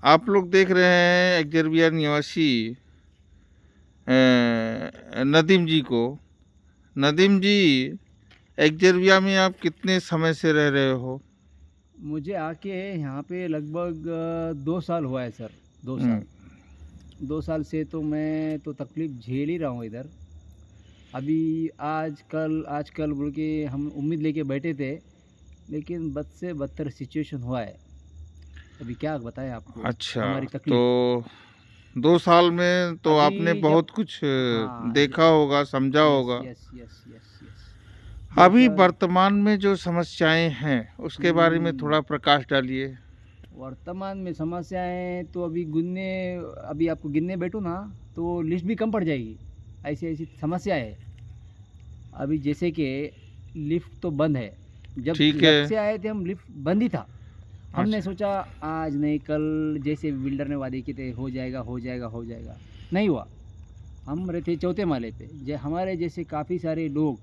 आप लोग देख रहे हैं एग्जर्बिया निवासी नदीम जी को। नदीम जी, एग्जर्बिया में आप कितने समय से रह रहे हो? मुझे आके यहाँ पे लगभग 2 साल हुआ है सर। 2 साल। हम्म। 2 साल से तो मैं तो तकलीफ़ झेल ही रहा हूँ इधर। अभी आज कल बोल के हम उम्मीद लेके बैठे थे, लेकिन बद से बदतर सिचुएशन हुआ है। अभी क्या बताएं आपको अच्छा, हमारी तो तकलीफ़। 2 साल में तो आपने अभी जब बहुत कुछ हाँ देखा होगा, समझा यस होगा। यस यस यस यस अभी जैसा वर्तमान में जो समस्याएं हैं उसके बारे में हम्म, थोड़ा प्रकाश डालिए। वर्तमान में समस्याएं तो अभी आपको गिनने बैठूँ ना तो लिस्ट भी कम पड़ जाएगी। ऐसी ऐसी समस्या है। अभी जैसे कि लिफ्ट तो बंद है। जब ठीक जब है। से आए थे हम लिफ्ट बंद ही था। हमने अच्छा। सोचा आज नहीं कल, जैसे बिल्डर ने वादे किए थे हो जाएगा हो जाएगा हो जाएगा, नहीं हुआ। हम रहते चौथे माले पे, हमारे जैसे काफ़ी सारे लोग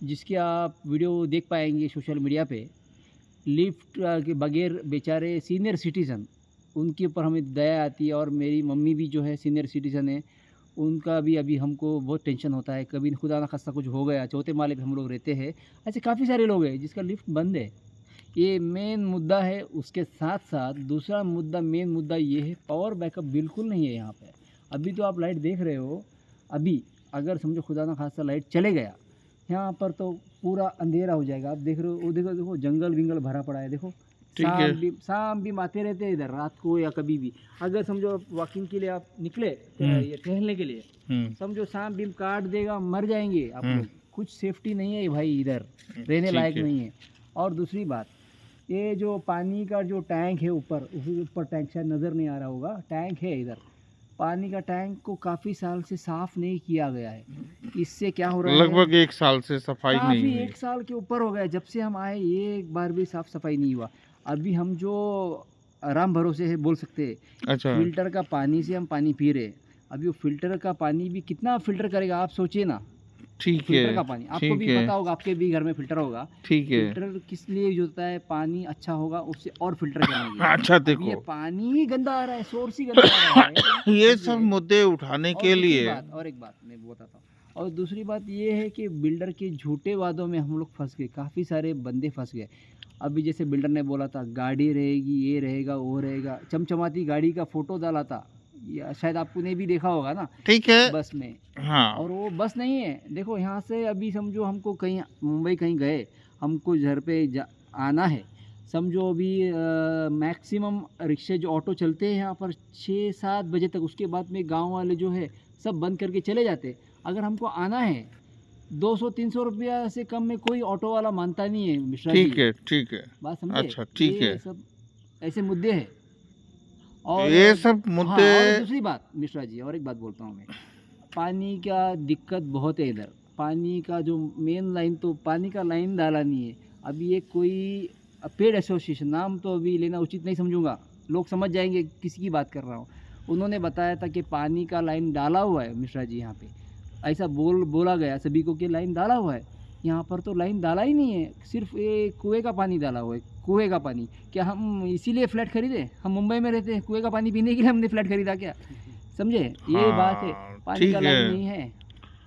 जिसके आप वीडियो देख पाएंगे सोशल मीडिया पे, लिफ्ट के बगैर बेचारे सीनियर सिटीज़न, उनके ऊपर हमें दया आती है। और मेरी मम्मी भी जो है सीनियर सिटीज़न है, उनका भी अभी हमको बहुत टेंशन होता है, कभी खुदा ना खास्ता कुछ हो गया। चौथे माले पे हम लोग रहते हैं। ऐसे काफ़ी सारे लोग हैं जिसका लिफ्ट बंद है। ये मेन मुद्दा है। उसके साथ साथ दूसरा मुद्दा, मेन मुद्दा ये है, पावर बैकअप बिल्कुल नहीं है यहाँ पे। अभी तो आप लाइट देख रहे हो। अभी अगर समझो खुदा ना खास्ता लाइट चले गया यहाँ पर तो पूरा अंधेरा हो जाएगा। आप देख रहे हो, वो देखो देखो जंगल विंगल भरा पड़ा है, देखो। ठीक है। शाम भी आते रहते हैं इधर, रात को या कभी भी। अगर समझो वॉकिंग के लिए आप निकले, हम्म। ये टहलने के लिए, हम्म। समझो शाम बीम काट देगा, मर जाएंगे आप हम्म। लोग। कुछ सेफ्टी नहीं है भाई इधर, रहने ठीक लायक है। नहीं है। और दूसरी बात, ये जो पानी का जो टैंक है ऊपर, उसके ऊपर टैंक शायद नज़र नहीं आ रहा होगा, टैंक है इधर। पानी का टैंक को काफ़ी साल से साफ़ नहीं किया गया है। इससे क्या हो रहा है, लगभग 1 साल से सफाई नहीं काफ़ी हुई। 1 साल के ऊपर हो गया जब से हम आए, एक बार भी साफ़ सफाई नहीं हुआ। अभी हम जो आराम भरोसे है बोल सकते हैं, अच्छा। फिल्टर का पानी से हम पानी पी रहे हैं। अभी वो फिल्टर का पानी भी कितना फ़िल्टर करेगा, आप सोचिए ना। ठीक है। फ़िल्टर का पानी आपको ठीक भी है। पता होगा, आपके भी घर में फ़िल्टर होगा। ठीक है। फ़िल्टर किस लिए यूज़ होता है, पानी अच्छा होगा उससे और फ़िल्टर करने के लिए। अच्छा, अब ये देखो, पानी ही गंदा आ रहा है, सोर्स ही गंदा आ रहा है, ये सब समझे। मुद्दे उठाने और के दूसरी लिए। बात, और एक बात मैं बताता हूँ। और दूसरी बात ये है कि बिल्डर के झूठे वादों में हम लोग फंस गए, काफ़ी सारे बंदे फंस गए। अभी जैसे बिल्डर ने बोला था गाड़ी रहेगी, ये रहेगा वो रहेगा, चमचमाती गाड़ी का फ़ोटो डाला था, या शायद आपने भी देखा होगा ना, ठीक है। बस में। हाँ। और वो बस नहीं है, देखो यहाँ से अभी समझो हमको कहीं मुंबई कहीं गए, हमको घर पे आना है, समझो अभी मैक्सिमम रिक्शे जो ऑटो चलते हैं यहाँ पर 6-7 बजे तक, उसके बाद में गांव वाले जो है सब बंद करके चले जाते। अगर हमको आना है 200-300 रुपया से कम में कोई ऑटो वाला मानता नहीं है मिश्रा जी। ठीक है। ठीक है। बात समझे। अच्छा, ठीक है। ये सब ऐसे मुद्दे हैं। और ये सब हाँ, मुद्दे। और दूसरी बात मिश्रा जी, और एक बात बोलता हूँ मैं, पानी का दिक्कत बहुत है इधर। पानी का जो मेन लाइन, तो पानी का लाइन डाला नहीं है। अभी ये कोई पेड एसोसिएशन, नाम तो अभी लेना उचित नहीं समझूंगा, लोग समझ जाएंगे किसी की बात कर रहा हूँ। उन्होंने बताया था कि पानी का लाइन डाला हुआ है मिश्रा जी यहाँ पे, ऐसा बोला गया सभी को कि लाइन डाला हुआ है। यहाँ पर तो लाइन डाला ही नहीं है, सिर्फ ये कुएं का पानी डाला हुआ है, कुएं का पानी। क्या हम इसीलिए फ्लैट खरीदे? हम मुंबई में रहते हैं, कुएं का पानी पीने के लिए हमने फ्लैट खरीदा क्या? समझे, ये बात है। हाँ, पानी का ठीक लाइन है। नहीं है।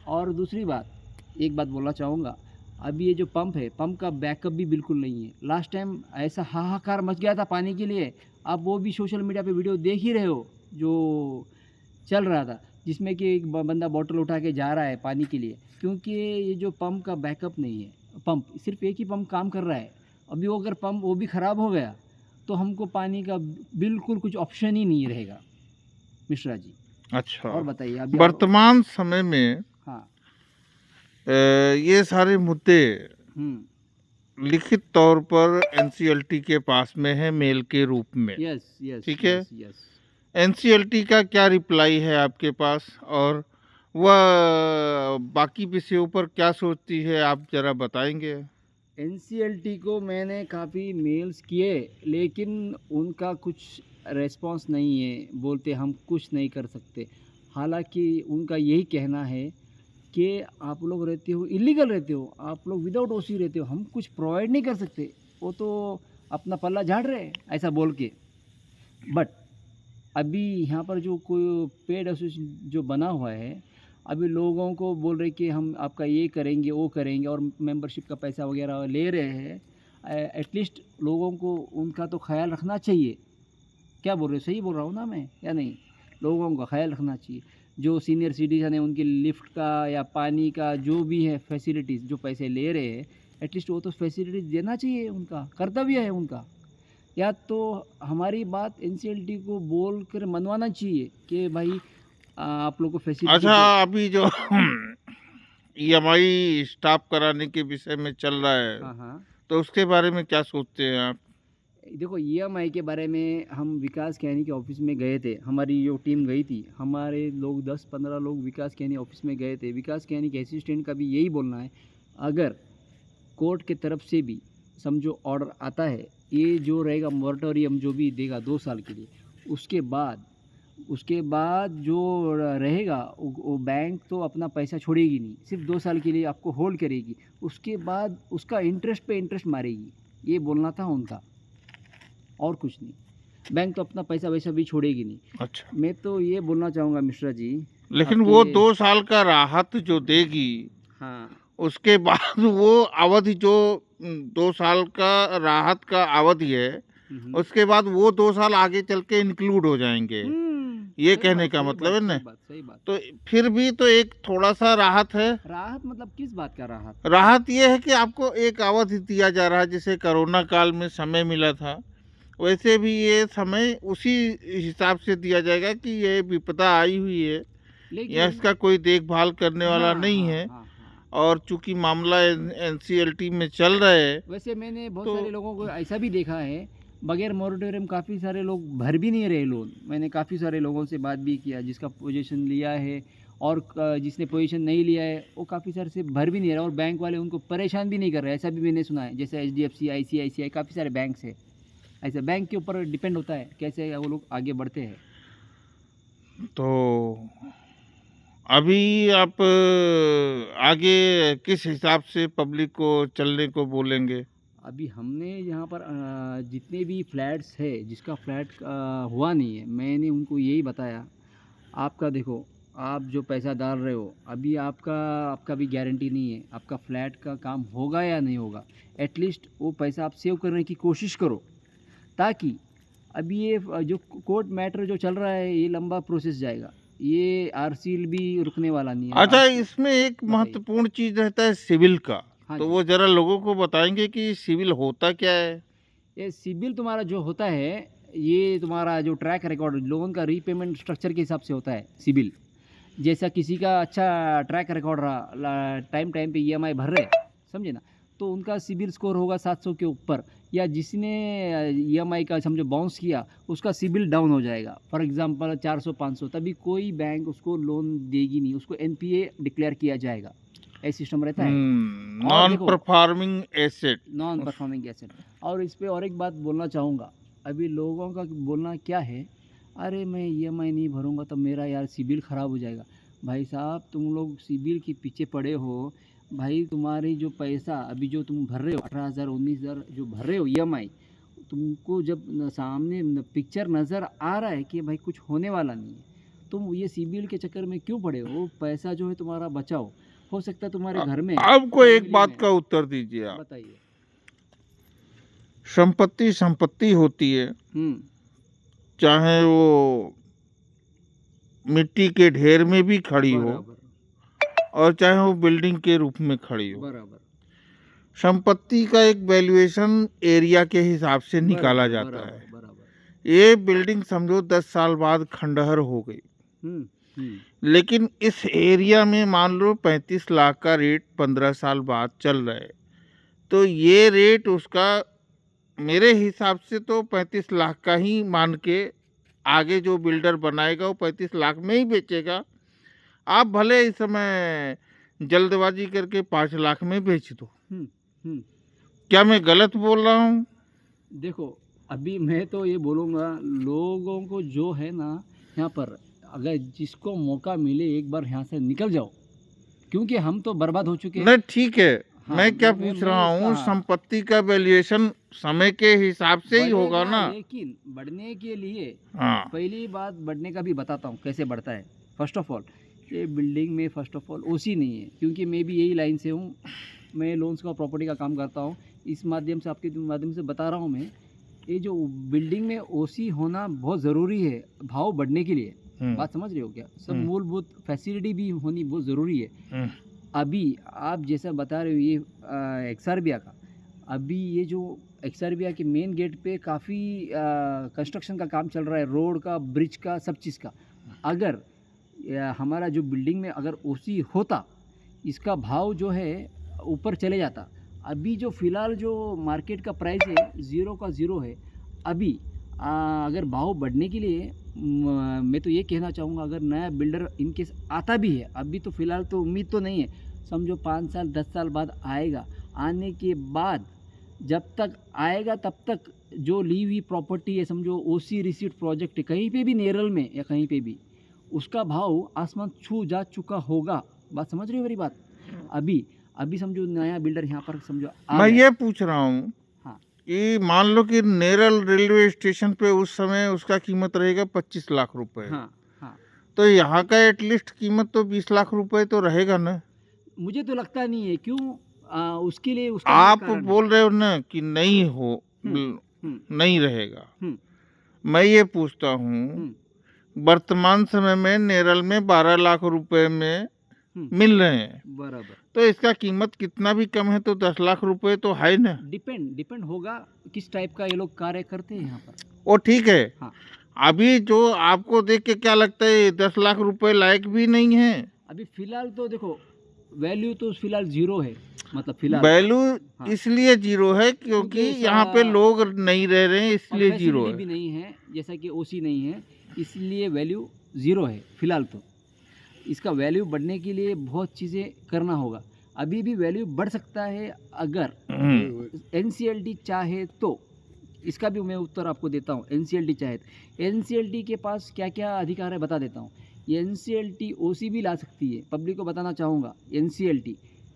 और दूसरी बात, एक बात बोलना चाहूँगा, अभी ये जो पंप है, पंप का बैकअप भी बिल्कुल नहीं है। लास्ट टाइम ऐसा हाहाकार मच गया था पानी के लिए, आप वो भी सोशल मीडिया पे वीडियो देख ही रहे हो जो चल रहा था, जिसमें कि एक बंदा बॉटल उठा के जा रहा है पानी के लिए, क्योंकि ये जो पंप का बैकअप नहीं है। पंप सिर्फ एक ही पंप काम कर रहा है। अभी वो अगर पंप वो भी ख़राब हो गया तो हमको पानी का बिल्कुल कुछ ऑप्शन ही नहीं रहेगा मिश्रा जी। अच्छा, और बताइए अभी और। वर्तमान समय में हाँ। ये सारे मुद्दे हम्म। लिखित तौर पर एनसीएलटी के पास में है, मेल के रूप में। यस यस ठीक है। Yes yes. एनसीएलटी का क्या रिप्लाई है आपके पास, और वह बाकी विषयों पर क्या सोचती है, आप जरा बताएंगे? एनसीएलटी को मैंने काफ़ी मेल्स किए, लेकिन उनका कुछ रेस्पॉन्स नहीं है, बोलते हम कुछ नहीं कर सकते। हालांकि उनका यही कहना है कि आप लोग रहते हो इलीगल, रहते हो आप लोग विदाउट ओसी रहते हो, हम कुछ प्रोवाइड नहीं कर सकते। वो तो अपना पल्ला झाड़ रहे हैं ऐसा बोल के। बट अभी यहाँ पर जो कोई पेड एसोसिएशन जो बना हुआ है, अभी लोगों को बोल रहे कि हम आपका ये करेंगे, वो करेंगे और मेंबरशिप का पैसा वगैरह ले रहे हैं। एटलीस्ट लोगों को उनका तो ख़्याल रखना चाहिए। क्या बोल रहे हो, सही बोल रहा हूँ ना मैं या नहीं? लोगों का ख़्याल रखना चाहिए। जो सीनियर सिटीज़न है उनकी लिफ्ट का या पानी का जो भी है फैसिलिटीज़, जो पैसे ले रहे हैं, एटलीस्ट वो तो फैसिलिटीज़ देना चाहिए, उनका कर्तव्य है उनका। या तो हमारी बात एनसीएलटी को बोल कर मनवाना चाहिए कि भाई आप लोग को फैसिलिटी अच्छा, दो। अभी जो ईएमआई स्टॉप कराने के विषय में चल रहा है, हाँ हाँ, तो उसके बारे में क्या सोचते हैं आप? देखो ईएमआई के बारे में हम विकास कहनी के ऑफिस में गए थे, हमारी जो टीम गई थी, हमारे लोग 10-15 लोग विकास कहनी ऑफिस में गए थे। विकास कहनी के असिस्टेंट का भी यही बोलना है, अगर कोर्ट की तरफ से भी समझो ऑर्डर आता है, ये जो रहेगा मोरेटोरियम जो भी देगा 2 साल के लिए, उसके बाद जो रहेगा वो बैंक तो अपना पैसा छोड़ेगी नहीं, सिर्फ 2 साल के लिए आपको होल्ड करेगी, उसके बाद उसका इंटरेस्ट पे इंटरेस्ट मारेगी। ये बोलना था उनका, और कुछ नहीं। बैंक तो अपना पैसा वैसा भी छोड़ेगी नहीं। अच्छा, मैं तो ये बोलना चाहूँगा मिश्रा जी, लेकिन वो आपके 2 साल का राहत जो देगी, हाँ उसके बाद वो अवधि जो 2 साल का राहत का अवधि है, उसके बाद वो 2 साल आगे चल के इंक्लूड हो जाएंगे। ये सही कहने बात, का सही मतलब है बात, ना? सही बात, सही बात। तो फिर भी तो एक थोड़ा सा राहत है। राहत मतलब किस बात का राहत? राहत ये है कि आपको एक अवधि दिया जा रहा है, जैसे कोरोना काल में समय मिला था, वैसे भी ये समय उसी हिसाब से दिया जाएगा कि ये विपदा आई हुई है या लेकिन इसका कोई देखभाल करने वाला हाँ नहीं हाँ है, हाँ हाँ, और चूंकि मामला एनसीएलटी में चल रहा है, वैसे मैंने बहुत तो सारे लोगों को ऐसा भी देखा है, बगैर मोरेटोरियम काफ़ी सारे लोग भर भी नहीं रहे लोन। मैंने काफ़ी सारे लोगों से बात भी किया, जिसका पोजीशन लिया है और जिसने पोजीशन नहीं लिया है वो काफ़ी सारे से भर भी नहीं रहा, और बैंक वाले उनको परेशान भी नहीं कर रहे, ऐसा भी मैंने सुना है। जैसे एचडीएफसी, आईसीआईसीआई, काफ़ी सारे बैंक्स है, ऐसे बैंक के ऊपर डिपेंड होता है कैसे वो लोग आगे बढ़ते हैं। तो अभी आप आगे किस हिसाब से पब्लिक को चलने को बोलेंगे? अभी हमने यहाँ पर जितने भी फ्लैट्स है, जिसका फ्लैट हुआ नहीं है, मैंने उनको यही बताया, आपका देखो, आप जो पैसा डाल रहे हो अभी आपका भी गारंटी नहीं है आपका फ्लैट का काम होगा या नहीं होगा। एटलीस्ट वो पैसा आप सेव करने की कोशिश करो, ताकि अभी ये जो कोर्ट मैटर जो चल रहा है ये लंबा प्रोसेस जाएगा, ये आरसील भी रुकने वाला नहीं है। अच्छा, इसमें एक बताइए। महत्वपूर्ण चीज रहता है सिविल का, हाँ तो जी, वो जरा लोगों को बताएंगे कि सिविल होता क्या है? ये सिबिल तुम्हारा जो होता है, ये तुम्हारा जो ट्रैक रिकॉर्ड लोन का रीपेमेंट स्ट्रक्चर के हिसाब से होता है सिबिल। जैसा किसी का अच्छा ट्रैक रिकॉर्ड रहा, टाइम टाइम पे ईएमआई भर रहे, समझे ना, तो उनका सिबिल स्कोर होगा 700 के ऊपर। या जिसने ईएमआई का समझो बाउंस किया, उसका सिबिल डाउन हो जाएगा, फॉर एग्जांपल 400-500, तभी कोई बैंक उसको लोन देगी नहीं, उसको एनपीए डिक्लेयर किया जाएगा। ऐसा सिस्टम रहता है। और नॉन देखो, performing asset. Non performing asset. और इस पे और एक बात बोलना चाहूँगा, अभी लोगों का बोलना क्या है, अरे मैं ईएमआई नहीं भरूंगा तो मेरा यार सिबिल ख़राब हो जाएगा। भाई साहब, तुम लोग सिबिल के पीछे पड़े हो। भाई तुम्हारी जो पैसा अभी जो तुम भर रहे हो 18,000 19,000 जो भर रहे हो ईएमआई, तुमको जब सामने पिक्चर नज़र आ रहा है कि भाई कुछ होने वाला नहीं है, तुम ये सिबिल के चक्कर में क्यों पड़े हो? पैसा जो है तुम्हारा बचाओ, हो सकता है तुम्हारे घर में, आपको एक फैमिली बात में। का उत्तर दीजिए आप। बताइए। संपत्ति संपत्ति होती है, चाहे वो मिट्टी के ढेर में भी खड़ी हो बराबर और चाहे वो बिल्डिंग के रूप में खड़ी हो। बराबर संपत्ति का एक वैल्यूएशन एरिया के हिसाब से निकाला बराबर जाता है। बराबर बराबर। ये बिल्डिंग समझो 10 साल बाद खंडहर हो गई, लेकिन इस एरिया में मान लो 35 लाख का रेट 15 साल बाद चल रहा है, तो ये रेट उसका मेरे हिसाब से तो 35 लाख का ही मान के आगे जो बिल्डर बनाएगा वो 35 लाख में ही बेचेगा। आप भले इस समय जल्दबाजी करके 5 लाख में बेच दो। क्या मैं गलत बोल रहा हूँ? देखो, अभी मैं तो ये बोलूँगा, लोगों को जो है ना, यहाँ पर अगर जिसको मौका मिले एक बार यहाँ से निकल जाओ, क्योंकि हम तो बर्बाद हो चुके हैं। नहीं, ठीक है, हाँ, मैं क्या मैं पूछ रहा हूँ, उसका संपत्ति का वैल्यूएशन समय के हिसाब से ही होगा बढ़ेगा, ना। लेकिन बढ़ने के लिए हाँ पहली बात बढ़ने का भी बताता हूँ कैसे बढ़ता है। फर्स्ट ऑफ ऑल ये बिल्डिंग में फर्स्ट ऑफ ऑल ओसी नहीं है, क्योंकि मैं भी यही लाइन से हूँ। मैं लोन्स का प्रॉपर्टी का काम करता हूँ, इस माध्यम से आपके माध्यम से बता रहा हूँ मैं। ये जो बिल्डिंग में ओसी होना बहुत ज़रूरी है भाव बढ़ने के लिए। बात समझ रहे हो क्या? सब मूलभूत फैसिलिटी भी होनी बहुत ज़रूरी है। अभी आप जैसा बता रहे हो ये एक्सआरबिया का, अभी ये जो एक्सआरबिया के मेन गेट पे काफ़ी कंस्ट्रक्शन का काम चल रहा है, रोड का, ब्रिज का, सब चीज़ का। अगर हमारा जो बिल्डिंग में अगर ओसी होता, इसका भाव जो है ऊपर चले जाता। अभी जो फ़िलहाल जो मार्केट का प्राइस है 0 का 0 है। अभी अगर भाव बढ़ने के लिए मैं तो ये कहना चाहूँगा, अगर नया बिल्डर इनकेस आता भी है, अभी तो फ़िलहाल तो उम्मीद तो नहीं है, समझो 5 साल 10 साल बाद आएगा। आने के बाद जब तक आएगा तब तक जो ली हुई प्रॉपर्टी है, समझो ओसी रिसीट प्रोजेक्ट है कहीं पे भी नेरल में या कहीं पे भी, उसका भाव आसमान छू जा चुका होगा। बात समझ रहे हो मेरी बात? अभी समझो नया बिल्डर यहाँ पर समझो मैं ये पूछ रहा हूँ हाँ कि मान लो कि नेरल रेलवे स्टेशन पे उस समय उसका कीमत रहेगा 25 लाख रुपए। हाँ हाँ, तो यहाँ का एटलीस्ट कीमत तो 20 लाख रुपए तो रहेगा ना। मुझे तो लगता नहीं है। क्यों? उसके लिए उसका आप कारण बोल रहे हो ना कि नहीं हो, नहीं रहेगा। मैं ये पूछता हूँ, वर्तमान समय में नेरल में 12 लाख रुपए में मिल रहे हैं, बराबर, तो इसका कीमत कितना भी कम है तो 10 लाख रुपए तो है ना। डिपेंड होगा किस टाइप का ये लोग कार्य करते हैं यहाँ पर। वो ठीक है। हाँ, अभी जो आपको देख के क्या लगता है 10 लाख रुपए लायक भी नहीं है? अभी फिलहाल तो देखो वैल्यू तो फिलहाल 0 है, मतलब फिलहाल वैल्यू हाँ, इसलिए 0 है क्योंकि यहाँ पे लोग नहीं रह रहे हैं, इसलिए 0 है। भी नहीं है, जैसा कि ओसी नहीं है, इसलिए वैल्यू 0 है फिलहाल तो। इसका वैल्यू बढ़ने के लिए बहुत चीज़ें करना होगा। अभी भी वैल्यू बढ़ सकता है अगर एनसीएलटी चाहे तो। इसका भी मैं उत्तर आपको देता हूँ। एनसीएलटी चाहे, एनसीएलटी के पास क्या क्या अधिकार है बता देता हूँ। ये एनसीएलटी ओसी भी ला सकती है, पब्लिक को बताना चाहूँगा।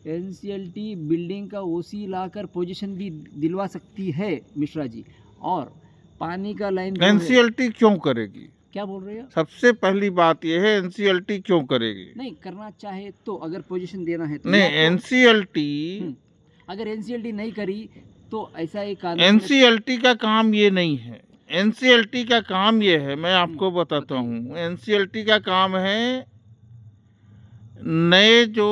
एनसीएलटी बिल्डिंग का ओसी लाकर पोजीशन भी दिलवा सकती है मिश्रा जी। और पानी का लाइन एनसीएलटी क्यों करेगी? क्या बोल रहे हो? सबसे पहली बात यह है, एनसीएलटी क्यों करेगी? नहीं करना चाहे तो, अगर पोजीशन देना है तो। नहीं, एनसीएलटी अगर एनसीएलटी नहीं करी तो ऐसा एक कानून, एनसीएलटी का काम ये नहीं है। एनसीएलटी का काम ये है, मैं आपको बताता हूँ। एनसीएलटी का काम है नए जो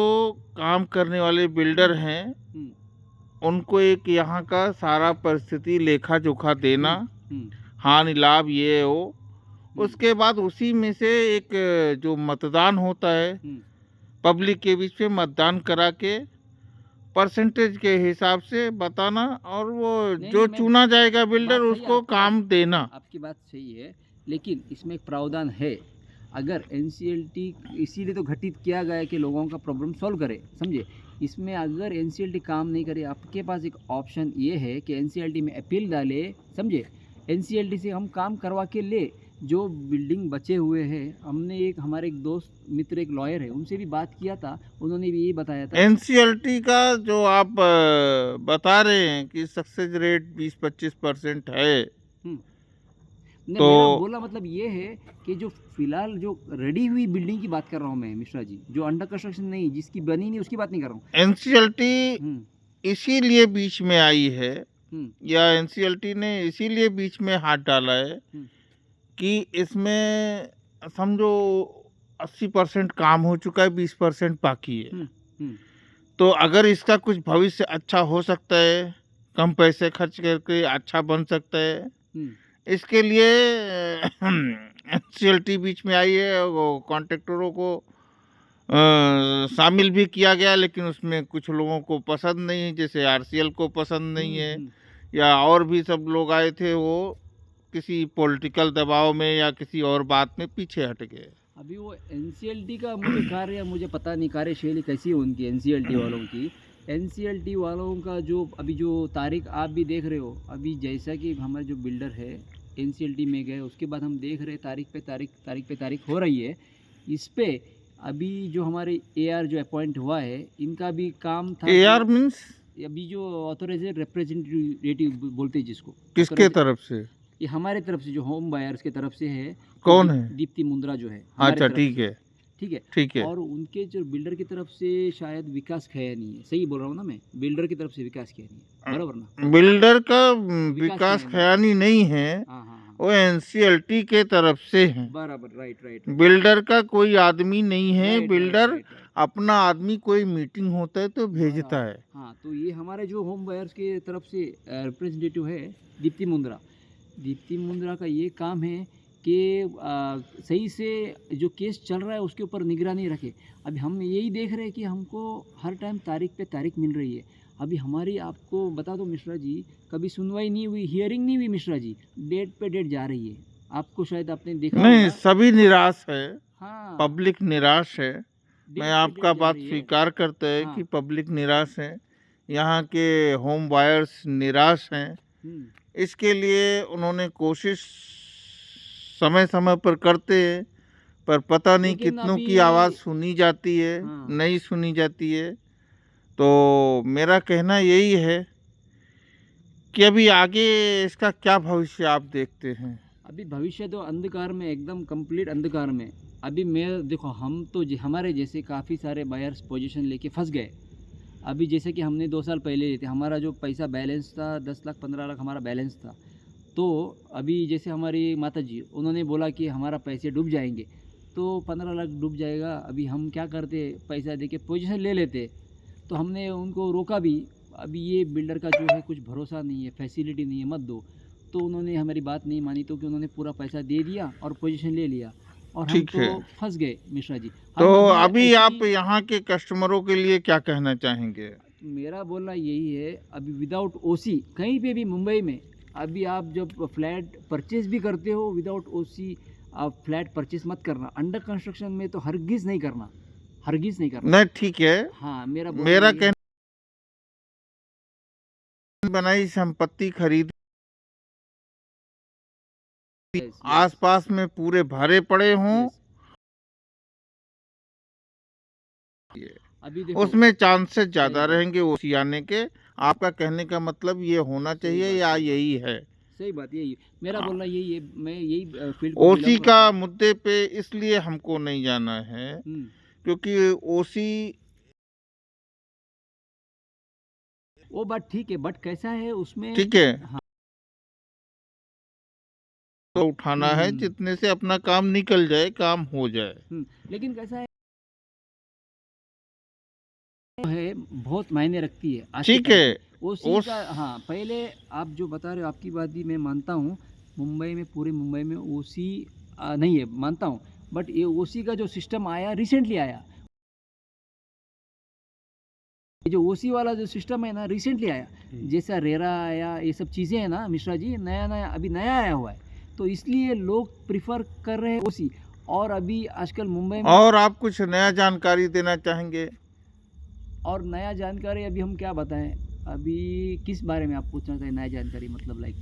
काम करने वाले बिल्डर हैं उनको एक यहाँ का सारा परिस्थिति लेखा जोखा देना, हानि लाभ ये हो। उसके बाद उसी में से एक जो मतदान होता है पब्लिक के बीच में मतदान करा के परसेंटेज के हिसाब से बताना, और वो जो चुना जाएगा बिल्डर उसको काम देना। आपकी बात सही है, लेकिन इसमें एक प्रावधान है। अगर एनसीएलटी इसीलिए तो गठित किया गया है कि लोगों का प्रॉब्लम सॉल्व करे, समझे। इसमें अगर एनसीएलटी काम नहीं करे, आपके पास एक ऑप्शन ये है कि एनसीएलटी में अपील डाले, समझे। एनसीएलटी से हम काम करवा के ले जो बिल्डिंग बचे हुए हैं। हमने हमारे एक दोस्त मित्र एक लॉयर है, उनसे भी बात किया था, उन्होंने भी यही बताया था। एनसीएलटी का जो आप बता रहे हैं कि सक्सेस रेट 20-25% है, तो मेरा बोला मतलब ये है कि जो फिलहाल जो रेडी हुई बिल्डिंग की बात कर रहा हूँ मैं मिश्रा जी, जो अंडर कंस्ट्रक्शन नहीं, जिसकी बनी नहीं, उसकी बात नहीं कर रहा हूँ। एनसीएलटी इसीलिए बीच में आई है, या एनसीएलटी ने इसीलिए बीच में हाथ डाला है कि इसमें समझो 80% काम हो चुका है, 20% बाकी है। तो अगर इसका कुछ भविष्य अच्छा हो सकता है, कम पैसे खर्च करके अच्छा बन सकता है, इसके लिए एनसीएलटी बीच में आई है। वो कॉन्ट्रैक्टरों को शामिल भी किया गया, लेकिन उसमें कुछ लोगों को पसंद नहीं है, जैसे आरसीएल को पसंद नहीं है, या और भी सब लोग आए थे, वो किसी पॉलिटिकल दबाव में या किसी और बात में पीछे हट गए। अभी वो एनसीएलटी का मुझे कार्य, मुझे पता नहीं कार्यशैली कैसी है उनकी, एनसीएलटी वालों की। एनसीएलटी वालों का जो अभी जो तारीख आप भी देख रहे हो, अभी जैसा कि हमारे जो बिल्डर है एनसीएलटी में गए, उसके बाद हम देख रहे तारीख पे तारीख हो रही है। इस पे अभी जो हमारे AR जो अपॉइंट हुआ है, इनका भी काम था AR मीन्स अभी जो ऑथोराइज्ड रिप्रेजेंटेटिव बोलते हैं जिसको, किसके तरफ से? ये हमारे तरफ से जो होम बायर्स की तरफ से है। कौन है? दीप्ति मुंद्रा जो है हमारे अच्छा तरफ ठीक से, है ठीक है। ठीक है। और उनके जो बिल्डर की तरफ से शायद विकास खयानी है, सही बोल रहा हूँ ना मैं? बिल्डर की तरफ से विकास खयानी है, बराबर ना? बिल्डर का विकास खयानी। खयानी नहीं है, हाँ हाँ हाँ, वो NCLT के तरफ से है। बराबर, राइट राइट। बिल्डर का कोई आदमी नहीं है, right, builder right, right, right. अपना आदमी कोई मीटिंग होता है तो भेजता है। हाँ, तो ये हमारे जो होम बायर्स की तरफ से रिप्रेजेंटेटिव है दीप्ति मुंद्रा। दीप्ति मुंद्रा का ये काम है कि सही से जो केस चल रहा है उसके ऊपर निगरानी रखे। अभी हम यही देख रहे हैं कि हमको हर टाइम तारीख पे तारीख मिल रही है। अभी हमारी, आपको बता दो मिश्रा जी, कभी सुनवाई नहीं हुई, हियरिंग नहीं हुई मिश्रा जी, डेट पे डेट जा रही है। आपको शायद आपने देखा नहीं, होगा। सभी निराश है, हाँ, पब्लिक निराश है। डेट मैं पे आपका डेट जा बात रही है। स्वीकार करता है हाँ। कि पब्लिक निराश है, यहाँ के होम बायर्स निराश हैं। इसके लिए उन्होंने कोशिश समय समय पर करते हैं, पर पता नहीं लेकिन कितनों की अभी आवाज़ सुनी जाती है, हाँ। नहीं सुनी जाती है। तो मेरा कहना यही है कि अभी आगे इसका क्या भविष्य आप देखते हैं? अभी भविष्य तो अंधकार में, एकदम कंप्लीट अंधकार में। अभी मैं देखो, हम तो हमारे जैसे काफ़ी सारे बायर्स पोजीशन लेके फंस गए। अभी जैसे कि हमने 2 साल पहले लिए थे, हमारा जो पैसा बैलेंस था 10 लाख 15 लाख हमारा बैलेंस था। तो अभी जैसे हमारी माता जी, उन्होंने बोला कि हमारा पैसे डूब जाएंगे, तो 15 लाख डूब जाएगा। अभी हम क्या करते, पैसा दे के पोजिशन ले लेते। तो हमने उनको रोका भी। अभी ये बिल्डर का जो है कुछ भरोसा नहीं है, फैसिलिटी नहीं है, मत दो। तो उन्होंने हमारी बात नहीं मानी, तो कि उन्होंने पूरा पैसा दे दिया और पोजीशन ले लिया, और हम ठीक है। तो फंस गए मिश्रा जी। तो हम अभी आप यहाँ के कस्टमरों के लिए क्या कहना चाहेंगे? मेरा बोलना यही है, अभी विदाउट OC कहीं पे भी मुंबई में, अभी आप जब फ्लैट परचेज भी करते हो, विदाउट OC आप फ्लैट परचेज मत करना। अंडर कंस्ट्रक्शन में तो हरगिज़ नहीं करना, हरगिज़ नहीं करना। नहीं, ठीक है। हाँ, मेरा कहना, बनाई संपत्ति खरीद, आसपास में पूरे भरे पड़े हों, अभी देखो, उसमें चांसेस ज्यादा रहेंगे ओसी आने के। आपका कहने का मतलब ये होना चाहिए या यही है? सही बात यही है, मेरा बोलना यही है। मैं यही फील्ड ओसी का मुद्दे पे इसलिए हमको नहीं जाना है क्योंकि ओसी वो बात ठीक है, बट कैसा है उसमें, ठीक है, हाँ, तो उठाना है जितने से अपना काम निकल जाए, काम हो जाए। लेकिन कैसा है बहुत मायने रखती है आज के ठीक टाइम है। पे। ओसी का, हाँ, पहले आप जो बता रहे हो, आपकी बात भी मैं मानता हूँ। मुंबई में, पूरे मुंबई में ओसी नहीं है, मानता हूँ। बट ये ओसी का जो सिस्टम आया, रिसेंटली आया। ये जो ओसी वाला जो सिस्टम है ना, रिसेंटली आया। जैसा रेरा आया, ये सब चीज़ें हैं ना मिश्रा जी, नया नया अभी नया आया हुआ है, तो इसलिए लोग प्रिफर कर रहे हैं ओसी। और अभी आजकल मुंबई में, और आप कुछ नया जानकारी देना चाहेंगे? और नया जानकारी अभी हम क्या बताएं? अभी किस बारे में आप पूछना चाहें? नया जानकारी मतलब लाइक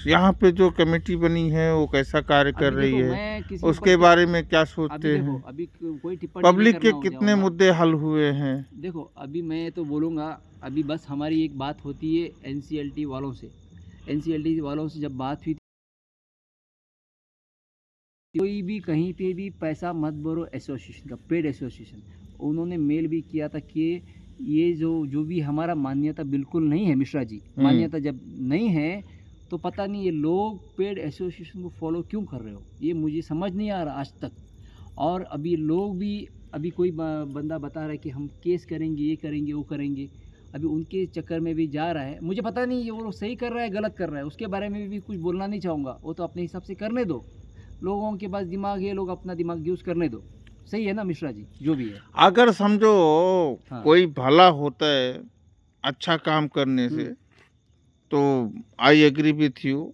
यहाँ पे जो कमेटी बनी है वो कैसा कार्य कर रही है, उसके बारे में क्या सोचते हैं? अभी कोई टिप्पणी पब्लिक के कितने मुद्दे हल हुए हैं? देखो, अभी मैं तो बोलूँगा, अभी बस हमारी एक बात होती है NCLT वालों से। NCLT वालों से जब बात हुई, कोई भी कहीं पे भी पैसा मत भरो एसोसिएशन का, पेड एसोसिएशन। उन्होंने मेल भी किया था कि ये जो भी हमारा मान्यता बिल्कुल नहीं है मिश्रा जी, मान्यता जब नहीं है तो पता नहीं ये लोग पेड एसोसिएशन को फॉलो क्यों कर रहे हो, ये मुझे समझ नहीं आ रहा आज तक। और अभी लोग भी, अभी कोई बंदा बता रहा है कि हम केस करेंगे, ये करेंगे, वो करेंगे। अभी उनके चक्कर में भी जा रहा है। मुझे पता नहीं ये वो सही कर रहा है, गलत कर रहा है, उसके बारे में भी कुछ बोलना नहीं चाहूँगा। वो तो अपने हिसाब से करने दो, लोगों के पास दिमाग है, लोग अपना दिमाग यूज़ करने दो। सही है ना मिश्रा जी, जो भी है। अगर समझो कोई भला होता है अच्छा काम करने से, तो आई एग्री विथ यू,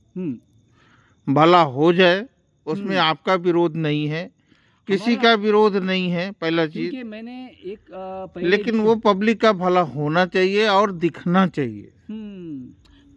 भला हो जाए, उसमें आपका विरोध नहीं है, किसी का विरोध नहीं है, पहला चीज। मैंने एक लेकिन वो पब्लिक का भला होना चाहिए और दिखना चाहिए।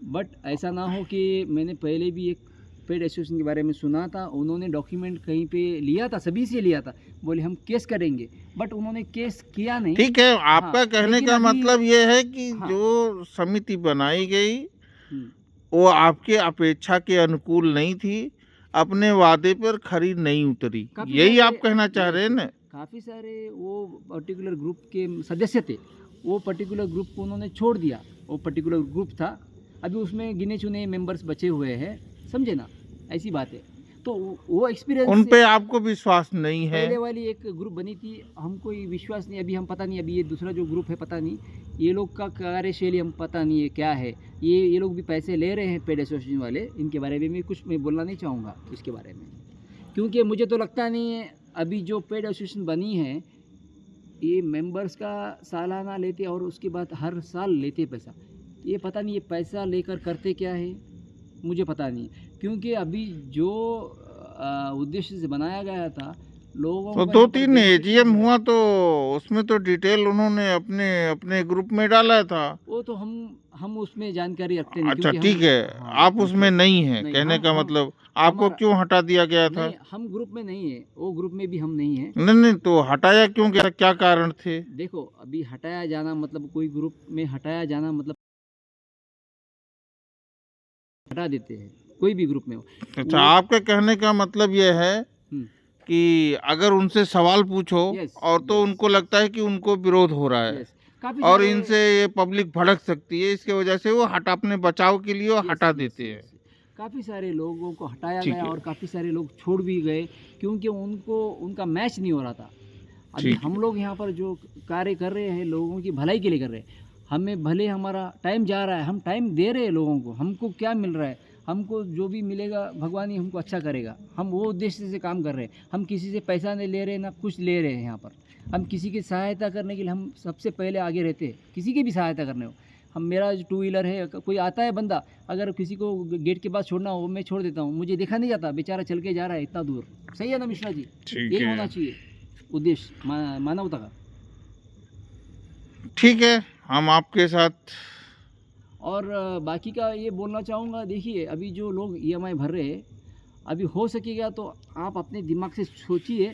बट ऐसा ना हो कि मैंने पहले भी एक पेड एसोसिएशन के बारे में सुना था, उन्होंने डॉक्यूमेंट कहीं पे लिया था, सभी से लिया था, बोले हम केस करेंगे, बट उन्होंने केस किया नहीं। ठीक है, आपका हाँ, कहने लेकिन का अभी मतलब ये है कि हाँ, जो समिति बनाई गई हम्म, वो आपके अपेक्षा के अनुकूल नहीं थी, अपने वादे पर खरी नहीं उतरी, काफ़ी यही सारे आप कहना चाह रहे हैं ना? काफ़ी सारे वो पर्टिकुलर ग्रुप के सदस्य थे, वो पर्टिकुलर ग्रुप को उन्होंने छोड़ दिया। वो पर्टिकुलर ग्रुप था, अभी उसमें गिने चुने मेंबर्स बचे हुए हैं, समझे ना, ऐसी बात है। तो वो एक्सपीरियंस उन पे आपको विश्वास नहीं है? पहले वाली एक ग्रुप बनी थी, हमको ये विश्वास नहीं, अभी हम पता नहीं, अभी ये दूसरा जो ग्रुप है पता नहीं, ये लोग का कार्यशैली हम पता नहीं है क्या है। ये लोग भी पैसे ले रहे हैं पेड एसोसिएशन वाले, इनके बारे में मैं कुछ मैं बोलना नहीं चाहूँगा इसके बारे में, क्योंकि मुझे तो लगता नहीं है अभी जो पेड एसोसिएशन बनी है ये मेंबर्स का सालाना लेते और उसके बाद हर साल लेते पैसा। ये पता नहीं ये पैसा लेकर करते क्या है, मुझे पता नहीं, क्योंकि अभी जो उद्देश्य से बनाया गया था लोगों तो का दो यहाँ पर तीन बेनिफिट एजीएम मिल रहा हुआ तो उसमें तो डिटेल उन्होंने अपने अपने ग्रुप में डाला था। है। वो तो हम उसमें जानकारी रखते नहीं, अच्छा क्योंकि ठीक हम है, हाँ आप उसमें ओके नहीं हैं, नहीं, कहने का हम मतलब आपको हमारा क्यों हटा दिया गया था? नहीं, हम ग्रुप में नहीं है, वो ग्रुप में भी हम नहीं है। नहीं नहीं, तो हटाया क्यों गया, क्या कारण थे? देखो अभी हटाया जाना मतलब कोई ग्रुप में हटाया जाना मतलब हटा देते हैं, कोई भी ग्रुप में हो अच्छा, वो। आपके कहने का मतलब ये है हम्म, कि अगर उनसे सवाल पूछो यस और तो यस उनको लगता है कि उनको विरोध हो रहा है यस, काफ़ी और सारे इनसे ये पब्लिक भड़क सकती है, इसके वजह से वो हटा अपने बचाव के लिए वो यस हटा यस देते हैं। यस, काफ़ी सारे लोगों को हटाया ठीक गया है, और काफ़ी सारे लोग छोड़ भी गए, क्योंकि उनको उनका मैच नहीं हो रहा था। अभी ठीक हम है, लोग यहाँ पर जो कार्य कर रहे हैं लोगों की भलाई के लिए कर रहे हैं, हमें भले हमारा टाइम जा रहा है, हम टाइम दे रहे हैं लोगों को, हमको क्या मिल रहा है, हमको जो भी मिलेगा भगवान ही हमको अच्छा करेगा, हम वो उद्देश्य से काम कर रहे हैं। हम किसी से पैसा नहीं ले रहे ना कुछ ले रहे हैं, यहाँ पर हम किसी की सहायता करने के लिए हम सबसे पहले आगे रहते हैं, किसी की भी सहायता करने हो। हम मेरा जो टू व्हीलर है, कोई आता है बंदा, अगर किसी को गेट के पास छोड़ना हो मैं छोड़ देता हूँ, मुझे देखा नहीं जाता, बेचारा चल के जा रहा है इतना दूर। सही है ना मिश्रा जी? ठीक यही है, होना चाहिए उद्देश्य मानवता का। ठीक है, हम आपके साथ। और बाकी का ये बोलना चाहूँगा, देखिए अभी जो लोग ईएमआई भर रहे हैं, अभी हो सकेगा तो आप अपने दिमाग से सोचिए,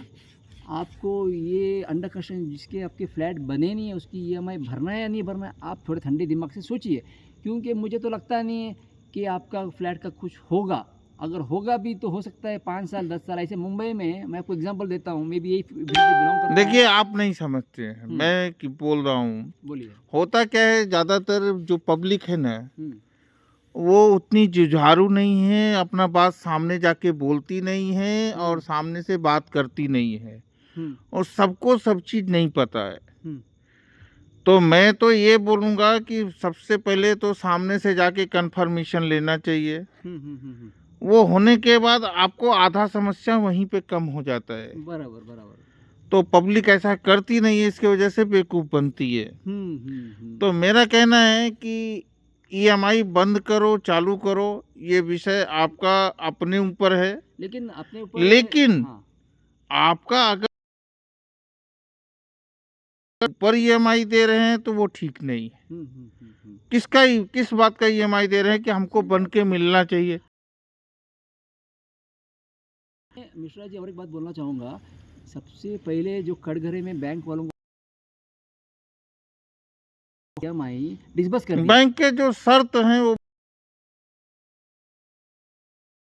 आपको ये अंडर कंस्ट्रक्शन जिसके आपके फ्लैट बने नहीं है उसकी ईएमआई भरना है या नहीं भरना है, आप थोड़े ठंडे दिमाग से सोचिए, क्योंकि मुझे तो लगता नहीं है कि आपका फ्लैट का कुछ होगा। अगर होगा भी तो हो सकता है 5 साल 10 साल, ऐसे मुंबई में मैं आपको एग्जांपल देता हूँ, मैं भी यही फील्ड से बिलोंग करता हूँ। देखिए, आप नहीं समझते हैं, मैं कि बोल रहा हूँ, बोलिए। होता क्या है, ज़्यादातर जो पब्लिक है ना, हम्म, वो उतनी जुझारू नहीं है, अपना बात सामने जाके बोलती नहीं है और सामने से बात करती नहीं है, और सबको सब चीज़ नहीं पता है। तो मैं तो ये बोलूँगा कि सबसे पहले तो सामने से जाके कंफर्मेशन लेना चाहिए। वो होने के बाद आपको आधा समस्या वहीं पे कम हो जाता है। बराबर बराबर। तो पब्लिक ऐसा करती नहीं है, इसकी वजह से बेवकूफ़ बनती है। तो मेरा कहना है कि ईएमआई बंद करो, चालू करो, ये विषय आपका अपने ऊपर है। लेकिन अपने ऊपर लेकिन हाँ, आपका अगर ऊपर ईएमआई दे रहे हैं तो वो ठीक नहीं है। किस बात का ईएमआई दे रहे हैं कि हमको बन के मिलना चाहिए? मिश्रा जी और एक बात बोलना चाहूँगा, सबसे पहले जो कटघरे में बैंक वालों को ईएमआई डिसबर्स कर दिया। बैंक के जो शर्त हैं वो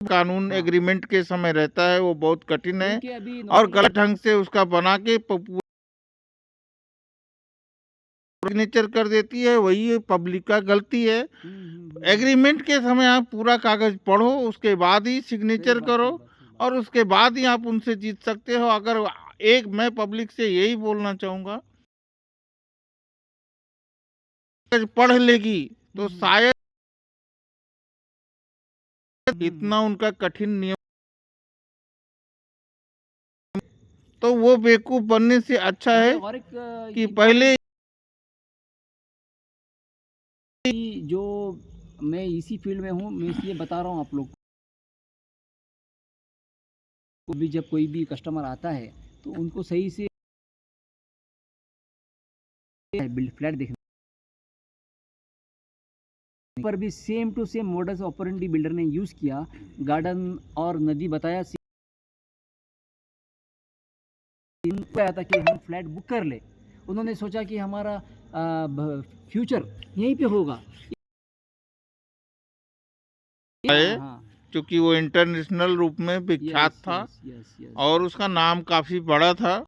कानून हाँ, एग्रीमेंट के समय रहता है, वो बहुत कठिन है क्योंकि अभी और नौकरी गलत ढंग से उसका बना के सिग्नेचर कर देती है, वही पब्लिक का गलती है। एग्रीमेंट के समय आप पूरा कागज पढ़ो, उसके बाद ही सही सिग्नेचर बात करो सही बात सही बात। और उसके बाद ही आप उनसे जीत सकते हो। अगर एक मैं पब्लिक से यही बोलना चाहूँगा, कागज पढ़ लेगी तो शायद इतना उनका कठिन नियम, तो वो बेवकूफ़ बनने से अच्छा मैं है और एक कि पहले जो मैं इसी फील्ड में हूँ, मैं इसलिए बता रहा हूँ आप लोग को भी, जब कोई भी कस्टमर आता है तो उनको सही से बिल्ड फ्लैट देखना पर भी same to same modus operandi builder ने यूज़ किया, गार्डन और नदी बताया, आया था कि हम फ्लैट बुक कर ले। उन्होंने सोचा कि हमारा फ्यूचर यहीं पे होगा। हाँ, क्योंकि वो इंटरनेशनल रूप में विख्यात था और उसका नाम काफी बड़ा था।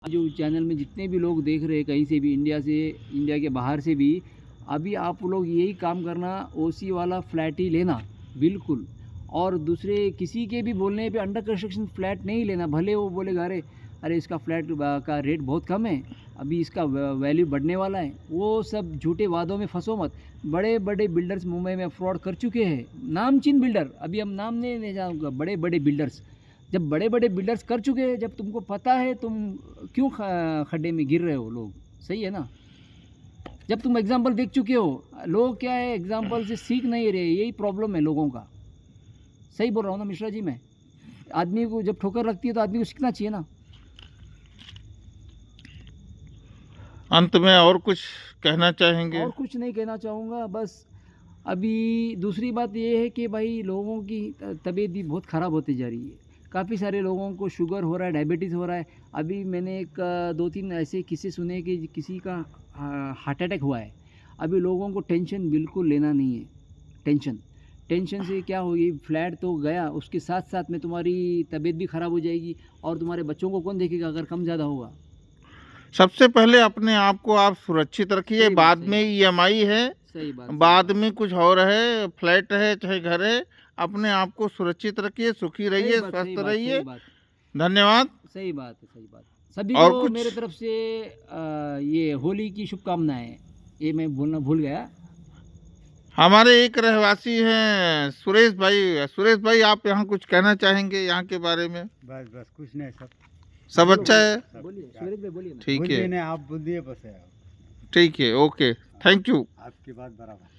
जो चैनल में जितने भी लोग देख रहे हैं कहीं से भी, इंडिया से, इंडिया के बाहर से भी, अभी आप लोग यही काम करना, ओसी वाला फ्लैट ही लेना बिल्कुल। और दूसरे किसी के भी बोलने पे अंडर कंस्ट्रक्शन फ्लैट नहीं लेना। भले वो बोलेगा अरे इसका फ्लैट का रेट बहुत कम है, अभी इसका वैल्यू बढ़ने वाला है, वो सब झूठे वादों में फंसो मत। बड़े बड़े बिल्डर्स मुंबई में फ्रॉड कर चुके हैं, नामचीन बिल्डर, अभी हम नाम नहीं जाऊँगा, बड़े बड़े बिल्डर्स। जब बड़े बड़े बिल्डर्स कर चुके हैं, जब तुमको पता है, तुम क्यों खड्डे में गिर रहे हो लोग? सही है ना? जब तुम एग्जाम्पल देख चुके हो, लोग क्या है, एग्जाम्पल से सीख नहीं रहे, यही प्रॉब्लम है लोगों का। सही बोल रहा हूँ ना मिश्रा जी? मैं, आदमी को जब ठोकर लगती है तो आदमी को सीखना चाहिए ना। अंत में और कुछ कहना चाहेंगे? और कुछ नहीं कहना चाहूँगा, बस अभी दूसरी बात ये है कि भाई लोगों की तबीयत भी बहुत ख़राब होती जा रही है। काफ़ी सारे लोगों को शुगर हो रहा है, डायबिटीज़ हो रहा है। अभी मैंने एक 2-3 ऐसे किस्से सुने कि किसी का हार्ट अटैक हुआ है। अभी लोगों को टेंशन बिल्कुल लेना नहीं है। टेंशन से क्या होगी, फ्लैट तो गया, उसके साथ साथ में तुम्हारी तबीयत भी ख़राब हो जाएगी और तुम्हारे बच्चों को कौन देखेगा अगर कम ज़्यादा होगा। सबसे पहले अपने आप को आप सुरक्षित रखिए, बाद में EMI है, सही बात, बाद में कुछ और है, फ्लैट है चाहे घर है, अपने आप को सुरक्षित रखिए, सुखी रहिए, स्वस्थ रहिए। धन्यवाद। सही बात है, सही बात। सभी और को कुछ? मेरे तरफ से ये होली की शुभकामनाएं। ये मैं बोलना भूल गया। हमारे एक रहवासी हैं सुरेश भाई। सुरेश भाई, आप यहाँ कुछ कहना चाहेंगे यहाँ के बारे में? बस कुछ नहीं, सब अच्छा है? बोलिए सुरेश भाई, बोलिए ना। ठीक है, नहीं, आप बोलिए बस है। ठीक है, ओके, थैंक यू। आपकी बात बराबर।